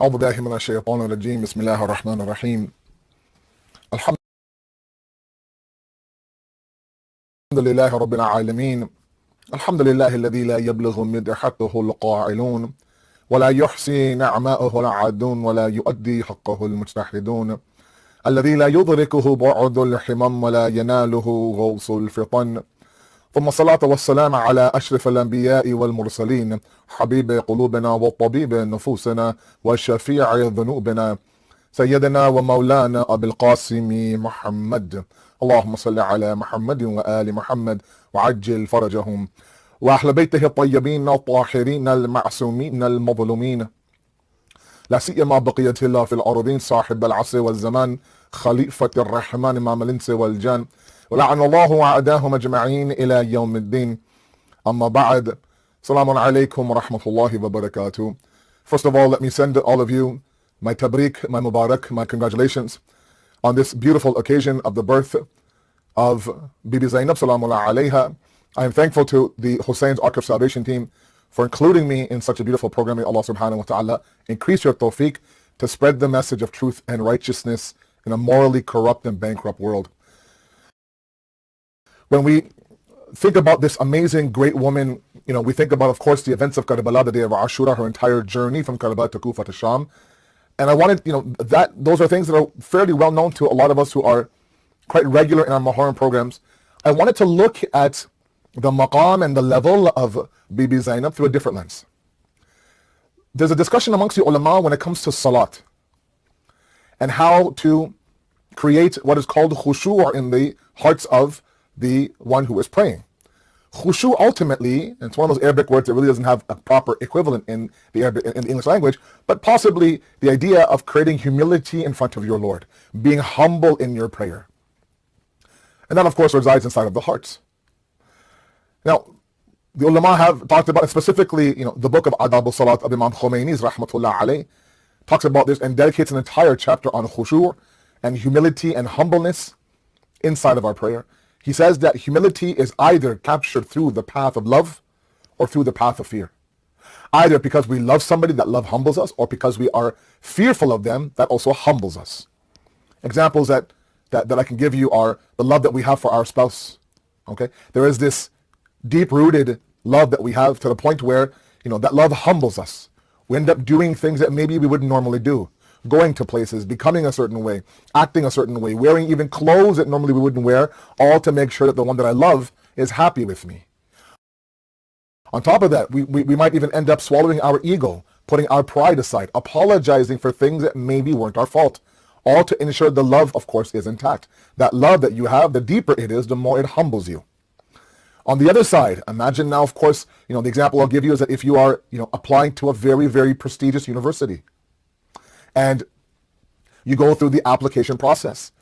أعوذ بالله من الشيطان الرجيم بسم الله الرحمن الرحيم الحمد لله رب العالمين الحمد لله الذي لا يبلغ مدحته القائلون ولا يحصي نعماءه العادون ولا يؤدي حقه المجتهدون الذي لا يدركه بعد الحمم ولا يناله غوص الفطن ثم الصلاة والسلام على أشرف الأنبياء والمرسلين حبيب قلوبنا وطبيب نفوسنا وشفيع ذنوبنا سيدنا ومولانا أبي القاسم محمد اللهم صل على محمد وآل محمد وعجل فرجهم وأهل بيته الطيبين الطاهرين المعصومين المظلومين لا سيما بقية الله في الأرضين صاحب العصر والزمان خليفة الرحمن إمام الإنس والجان ولعن الله أعداهم أجمعين إلى يوم الدين أما بعد السلام عليكم ورحمة الله وبركاته. First of all, let me send all of you my tabrik, my mubarak, my congratulations on this beautiful occasion of the birth of Bibi Zainab Salamullah alayha. I am thankful to the Hussein's Ark of Salvation team for including me in such a beautiful program. May Allah subhanahu wa ta'ala increase your tawfiq to spread the message of truth and righteousness in a morally corrupt and bankrupt world. When we think about this amazing, great woman, we think about, of course, the events of Karbala, the day of Ashura, her entire journey from Karbala to Kufa to Sham. And I wanted, those are things that are fairly well known to a lot of us who are quite regular in our Marhum programs. I wanted to look at the maqam and the level of Bibi Zainab through a different lens. There's a discussion amongst the ulama when it comes to salat and how to create what is called khushu' in the hearts of the one who is praying. Khushu' ultimately, and it's one of those Arabic words that really doesn't have a proper equivalent in the English language, but possibly the idea of creating humility in front of your Lord, being humble in your prayer. And that, of course, resides inside of the hearts. Now, the ulama have talked about it specifically, the book of Adab al-Salat of Imam Khomeini's rahmatullah alayh talks about this and dedicates an entire chapter on khushu' and humility and humbleness inside of our prayer. He says that humility is either captured through the path of love or through the path of fear. Either because we love somebody, that love humbles us, or because we are fearful of them, that also humbles us. Examples that I can give you are the love that we have for our spouse. Okay, there is this deep-rooted love that we have to the point where that love humbles us. We end up doing things that maybe we wouldn't normally do. Going to places, becoming a certain way, acting a certain way, wearing even clothes that normally we wouldn't wear, all to make sure that the one that I love is happy with me. On top of that, we might even end up swallowing our ego, putting our pride aside, apologizing for things that maybe weren't our fault, all to ensure the love, of course, is intact. That love that you have, the deeper it is, the more it humbles you. On the other side, imagine now, of course, the example I'll give you is that if you are, applying to a very, very prestigious university, and you go through the application process.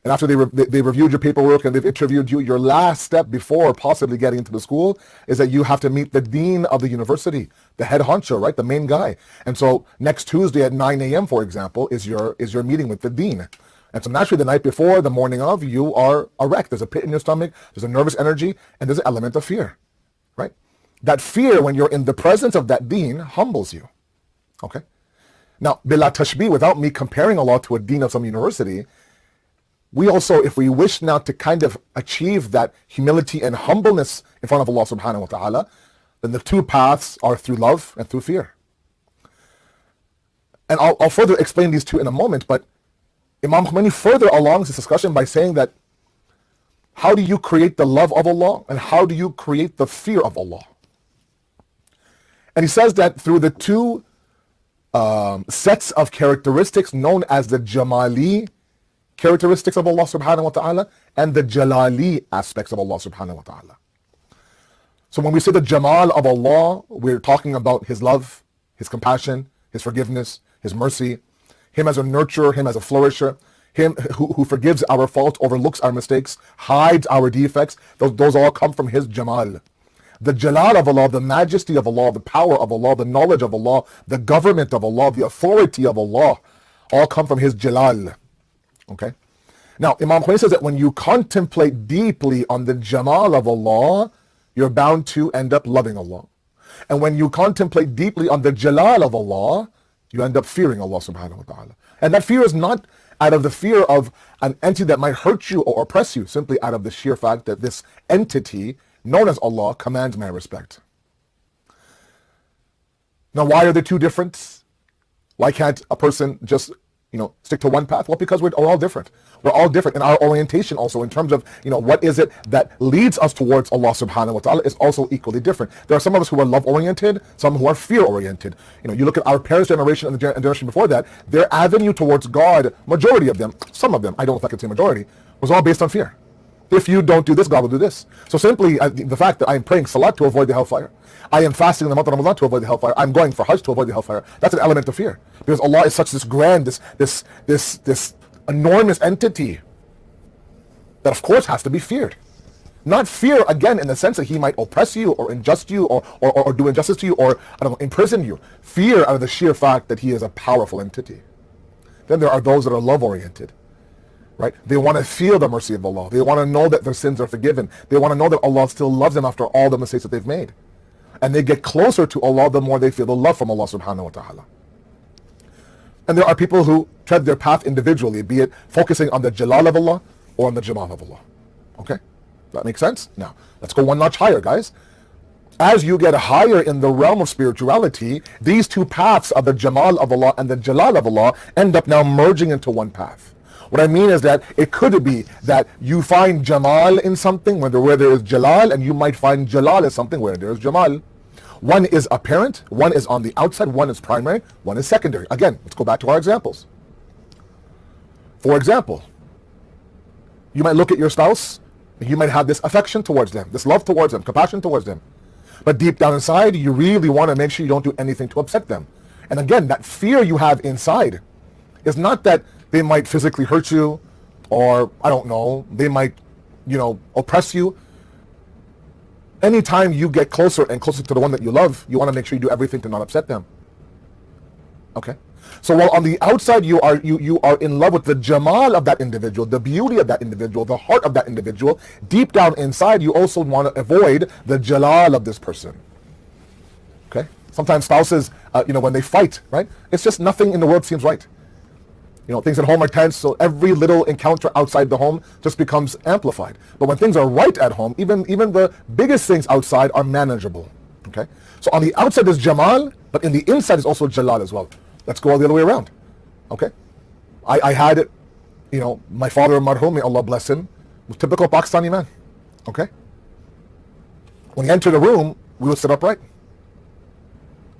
And after they reviewed your paperwork and they've interviewed you, your last step before possibly getting into the school is that you have to meet the dean of the university, the head honcho, right? The main guy. And so next Tuesday at 9 a.m., for example, is your meeting with the dean. And so naturally the night before, the morning of, you are a wreck. There's a pit in your stomach, there's a nervous energy, and there's an element of fear, right? That fear, when you're in the presence of that dean, humbles you, okay? Now, bila tashbih, without me comparing Allah to a dean of some university, we also, if we wish now to kind of achieve that humility and humbleness in front of Allah subhanahu wa ta'ala, then the two paths are through love and through fear. And I'll further explain these two in a moment, but Imam Khomeini further alongs this discussion by saying that how do you create the love of Allah and how do you create the fear of Allah? And he says that through the two sets of characteristics known as the Jamali characteristics of Allah subhanahu wa ta'ala and the Jalali aspects of Allah subhanahu wa ta'ala. So when we say the Jamal of Allah, we're talking about His love, His compassion, His forgiveness, His mercy, Him as a nurturer, Him as a flourisher, Him who forgives our faults, overlooks our mistakes, hides our defects. Those all come from His Jamal. The Jalal of Allah, the majesty of Allah, the power of Allah, the knowledge of Allah, the government of Allah, the authority of Allah, all come from His Jalal. Okay? Now, Imam Khomeini says that when you contemplate deeply on the Jamal of Allah, you're bound to end up loving Allah. And when you contemplate deeply on the Jalal of Allah, You end up fearing Allah subhanahu wa ta'ala. And that fear is not out of the fear of an entity that might hurt you or oppress you, simply out of the sheer fact that this entity, known as Allah, commands my respect. Now, why are they two different? Why can't a person just, stick to one path? Well, because we're all different. We're all different in our orientation also, in terms of, what is it that leads us towards Allah subhanahu wa ta'ala is also equally different. There are some of us who are love-oriented, some who are fear-oriented. You look at our parents' generation and the generation before that, their avenue towards God, majority of them, some of them, I don't know if I can say majority, was all based on fear. If you don't do this, God will do this. So simply the fact that I am praying salat to avoid the hellfire, I am fasting in the month of Ramadan to avoid the hellfire, I'm going for Hajj to avoid the hellfire, that's an element of fear. Because Allah is such this grand, this enormous entity that of course has to be feared. Not fear, again, in the sense that He might oppress you or injust you or do injustice to you or, imprison you. Fear out of the sheer fact that He is a powerful entity. Then there are those that are love-oriented. Right? They want to feel the mercy of Allah. They want to know that their sins are forgiven. They want to know that Allah still loves them after all the mistakes that they've made. And they get closer to Allah the more they feel the love from Allah subhanahu wa ta'ala. And there are people who tread their path individually, be it focusing on the Jalal of Allah or on the Jamal of Allah. Okay? That makes sense? Now, let's go one notch higher, guys. As you get higher in the realm of spirituality, these two paths of the Jamal of Allah and the Jalal of Allah end up now merging into one path. What I mean is that it could be that you find Jamal in something where there is Jalal, and you might find Jalal in something where there is Jamal. One is apparent, one is on the outside, one is primary, one is secondary. Again, let's go back to our examples. For example, you might look at your spouse, and you might have this affection towards them, this love towards them, compassion towards them. But deep down inside, you really want to make sure you don't do anything to upset them. And again, that fear you have inside is not that they might physically hurt you, or I don't know, they might, oppress you. Anytime you get closer and closer to the one that you love, you want to make sure you do everything to not upset them. Okay? So while on the outside you are in love with the Jamal of that individual, the beauty of that individual, the heart of that individual, deep down inside you also want to avoid the Jalal of this person. Okay? Sometimes spouses, when they fight, right? It's just nothing in the world seems right. Things at home are tense, so every little encounter outside the home just becomes amplified. But when things are right at home, even the biggest things outside are manageable. Okay? So on the outside is Jamal, but in the inside is also Jalal as well. Let's go all the other way around. Okay? I had, my father, Marhum, may Allah bless him, was a typical Pakistani man. Okay? When he entered a room, we would sit upright.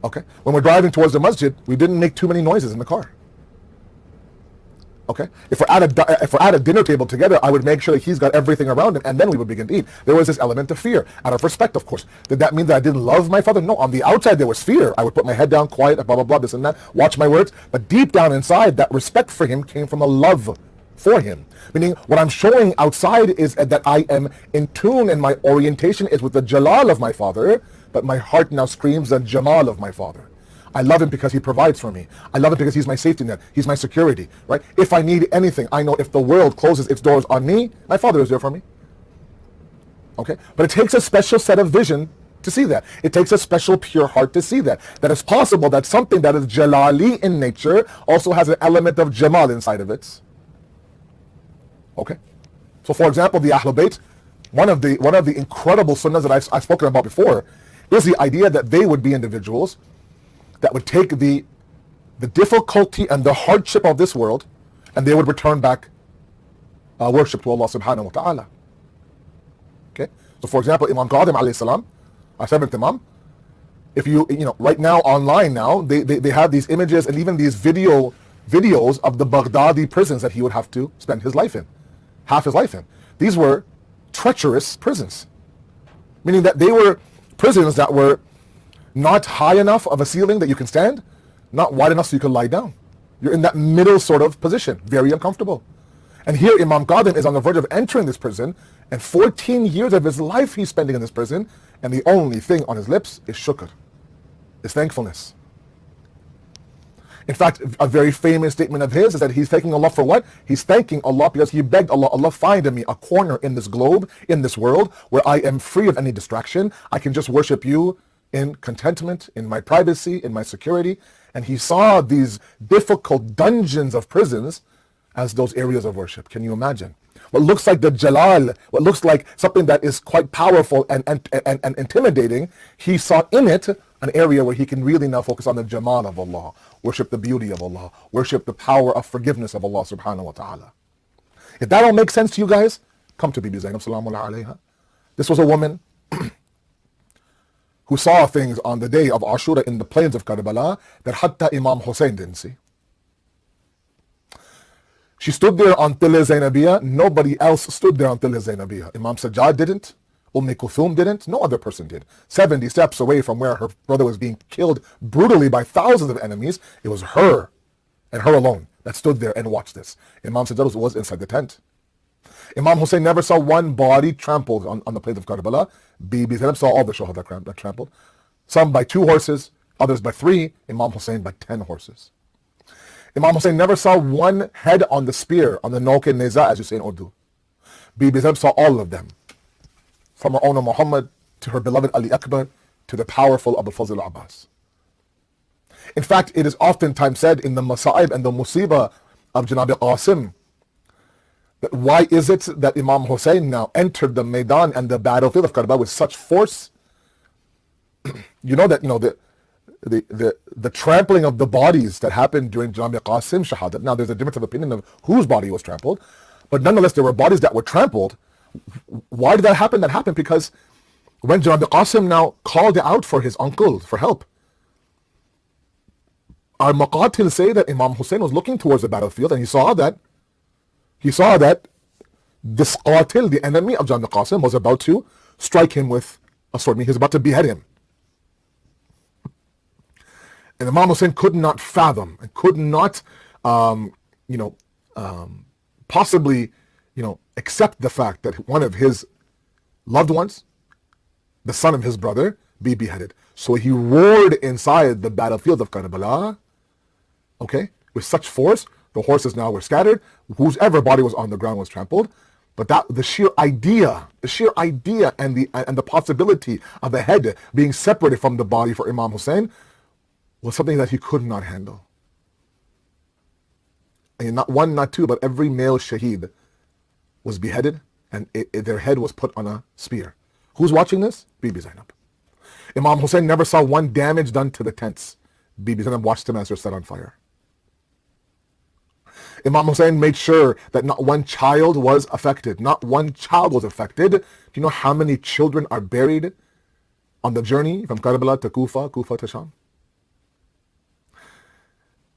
Okay? When we're driving towards the masjid, we didn't make too many noises in the car. Okay, if we're at a dinner table together, I would make sure that he's got everything around him, and then we would begin to eat. There was this element of fear, out of respect, of course. Did that mean that I didn't love my father? No, on the outside there was fear. I would put my head down, quiet, blah blah blah, this and that, watch my words. But deep down inside, that respect for him came from a love for him. Meaning, what I'm showing outside is that I am in tune, and my orientation is with the Jalal of my father, but my heart now screams the Jamal of my father. I love him because he provides for me. I love him because he's my safety net. He's my security, right? If I need anything, I know if the world closes its doors on me, my father is there for me. Okay? But it takes a special set of vision to see that. It takes a special pure heart to see that. That it's possible that something that is Jalali in nature also has an element of Jamal inside of it. Okay? So for example, the Ahlul Bayt, one of the incredible sunnahs that I've spoken about before is the idea that they would be individuals that would take the difficulty and the hardship of this world, and they would return back worship to Allah subhanahu wa ta'ala. Okay? So for example, Imam Qadim alayhi salam, our seventh Imam, if you right now online now, they have these images and even these videos of the Baghdadi prisons that he would have to spend his life in, half his life in. These were treacherous prisons, meaning that they were prisons that were not high enough of a ceiling that you can stand, not wide enough so you can lie down. You're in that middle sort of position, very uncomfortable. And here Imam Qadim is on the verge of entering this prison, and 14 years of his life he's spending in this prison, and the only thing on his lips is shukr, is thankfulness. In fact, a very famous statement of his is that he's thanking Allah for what? He's thanking Allah because he begged Allah, Allah find me a corner in this globe, in this world, where I am free of any distraction. I can just worship you in contentment, in my privacy, in my security. And he saw these difficult dungeons of prisons as those areas of worship. Can you imagine? What looks like the jalal, what looks like something that is quite powerful and intimidating, he saw in it an area where he can really now focus on the jamal of Allah, worship the beauty of Allah, worship the power of forgiveness of Allah subhanahu wa ta'ala. If that all makes sense to you guys, come to Bibi Zainab salamu alayha. This was a woman who saw things on the day of Ashura in the plains of Karbala that hatta Imam Hussein didn't see. She stood there on Tilla Zainabiyya. Nobody else stood there on Tilla Zainabiyya. Imam Sajjad didn't. Kulthum didn't. No other person did. 70 steps away from where her brother was being killed brutally by thousands of enemies, it was her and her alone that stood there and watched this. Imam Sajjad was inside the tent. Imam Hussein never saw one body trampled on the plains of Karbala. Bibi Zainab saw all the shuhada trampled. Some by 2 horses, others by 3. Imam Hussein by 10 horses. Imam Hussein never saw one head on the spear, on the Noke Neza, as you say in Urdu. Bibi Zainab saw all of them. From her owner Muhammad, to her beloved Ali Akbar, to the powerful Abu Fazl Abbas. In fact, it is oftentimes said in the Masa'ib and the Musibah of Janab Qasim, that why is it that Imam Hussein now entered the Maidan and the battlefield of Karbala with such force? You know that, the trampling of the bodies that happened during Janab Qasim Shahadat. Now there's a difference of opinion of whose body was trampled, but nonetheless there were bodies that were trampled. Why did that happen? That happened because when Janab Qasim now called out for his uncle for help, our Maqatil say that Imam Hussein was looking towards the battlefield and he saw that this Qatil, the enemy of Janab Qasim, was about to strike him with a sword. He was about to behead him. And Imam Hussein could not fathom and could not, possibly, accept the fact that one of his loved ones, the son of his brother, be beheaded. So he roared inside the battlefield of Karbala, with such force. The horses now were scattered. Whoever body was on the ground was trampled. But the sheer idea and the possibility of the head being separated from the body for Imam Hussein was something that he could not handle. And not one, not two, but every male shaheed was beheaded and their head was put on a spear. Who's watching this? Bibi Zainab. Imam Hussein never saw one damage done to the tents. Bibi Zainab watched them as they're set on fire. Imam Hussein made sure that not one child was affected. Not one child was affected. Do you know how many children are buried on the journey from Karbala to Kufa to Sham?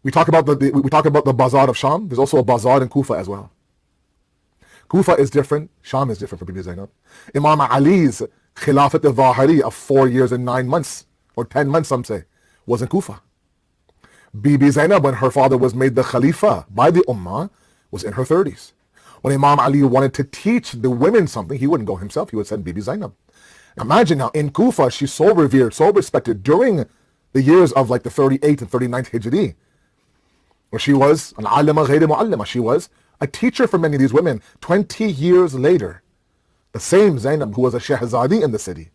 We talk about the bazaar of Sham. There's also a bazaar in Kufa as well. Kufa is different. Sham is different for Bibi Zainab. Imam Ali's Khilafat al-Zahiri of 4 years and 9 months, or 10 months some say, was in Kufa. Bibi Zainab, when her father was made the Khalifa by the Ummah, was in her 30s. When Imam Ali wanted to teach the women something, he wouldn't go himself, he would send Bibi Zainab. Imagine now, in Kufa, she's so revered, so respected during the years of like the 38th and 39th Hijri, where she was an alima ghayr muallima. She was a teacher for many of these women. 20 years later, the same Zainab who was a Shahzadi in the city,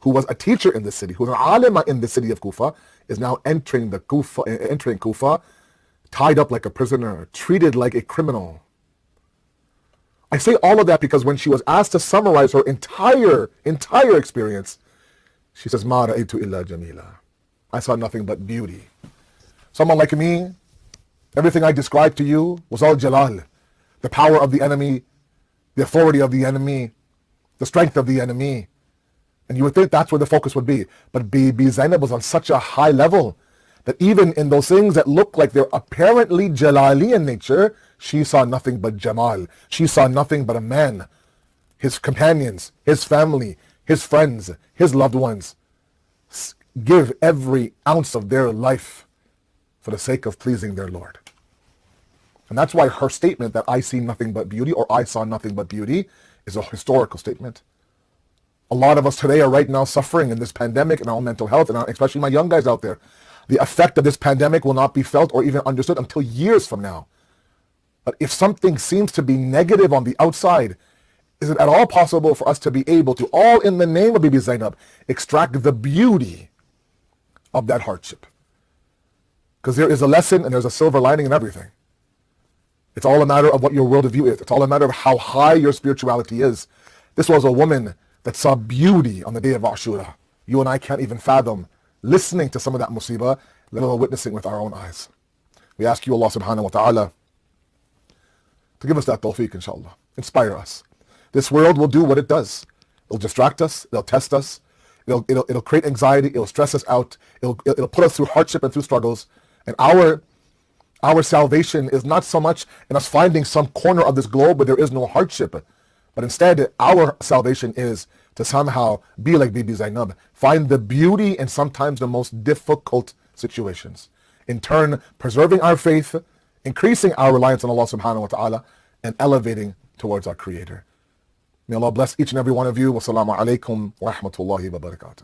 who was a teacher in the city, who was an alima in the city of Kufa, is now entering Kufa, tied up like a prisoner, treated like a criminal. I say all of that because when she was asked to summarize her entire experience, she says, "Ma ra'aytu illa jamila." I saw nothing but beauty. Someone like me, everything I described to you was all jalal. The power of the enemy, the authority of the enemy, the strength of the enemy. And you would think that's where the focus would be. But Bibi Zainab was on such a high level that even in those things that look like they're apparently jalali in nature, she saw nothing but jamal. She saw nothing but a man, his companions, his family, his friends, his loved ones give every ounce of their life for the sake of pleasing their Lord. And that's why her statement that I see nothing but beauty, or I saw nothing but beauty, is a historical statement. A lot of us today are right now suffering in this pandemic and our mental health, and especially my young guys out there. The effect of this pandemic will not be felt or even understood until years from now. But if something seems to be negative on the outside, is it at all possible for us to be able to, all in the name of Bibi Zainab, extract the beauty of that hardship? Because there is a lesson and there's a silver lining in everything. It's all a matter of what your worldview is. It's all a matter of how high your spirituality is. This was a woman that saw beauty on the day of Ashura. You and I can't even fathom listening to some of that musibah, let alone witnessing with our own eyes. We ask you, Allah subhanahu wa ta'ala, to give us that tawfiq, inshallah. Inspire us. This world will do what it does. It'll distract us. It'll test us. It'll create anxiety. It'll stress us out. It'll put us through hardship and through struggles. And our salvation is not so much in us finding some corner of this globe where there is no hardship, but instead our salvation is to somehow be like Bibi Zainab, find the beauty in sometimes the most difficult situations. In turn, preserving our faith, increasing our reliance on Allah subhanahu wa ta'ala, and elevating towards our Creator. May Allah bless each and every one of you. Wassalamu alaikum wa rahmatullahi wa barakatuh.